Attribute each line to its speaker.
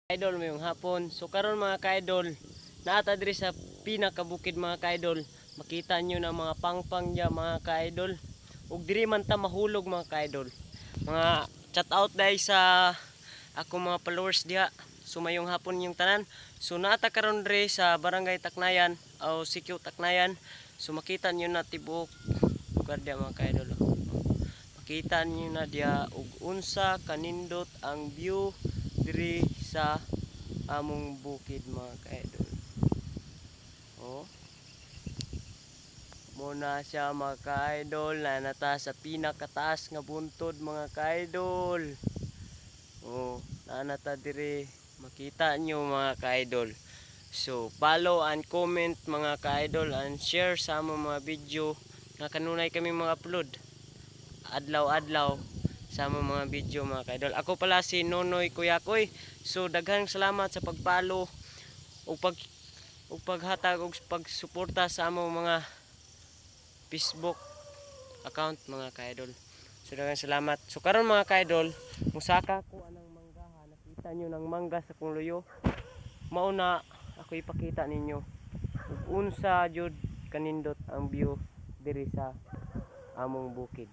Speaker 1: Idol mayong hapon. So karon mga ka-idol, naata diri sa pinakabukid mga ka-idol. Makita nyo na mga pangpang diya mga ka-idol. Ug diri man ta mahulog mga ka-idol. Mga chat out dai sa ako mga followers diha. So mayong hapon yung tanan. So naata karon diri sa Barangay Taknayan o Sikyo Taknayan. So makita nyo na tibuok lugar diya mga ka-idol. Makita nyo na diya ug unsa kanindot ang view diri sa among bukid mga ka-idol. Oh. Muna siya mga ka-idol na nata sa pinakataas nga buntod mga ka-idol. Oh, nanata diri makita nyo mga ka-idol. So, follow and comment mga ka-idol and share sa among mga video na kanunay kami mga upload adlaw-adlaw sa among mga video mga ka-idol. Ako pala si Nonoy Kuyakoy. So daghang salamat sa pag-follow ug paghatag ug pagsuporta sa among mga Facebook account mga ka-idol. So daghang salamat. So karon mga ka-idol, musaka ko anang manggaha. Nakita nyo ng mangga sa kong luyo. Mao na ako ipakita ninyo ug unsa jud kanindot ang view diri sa among bukid.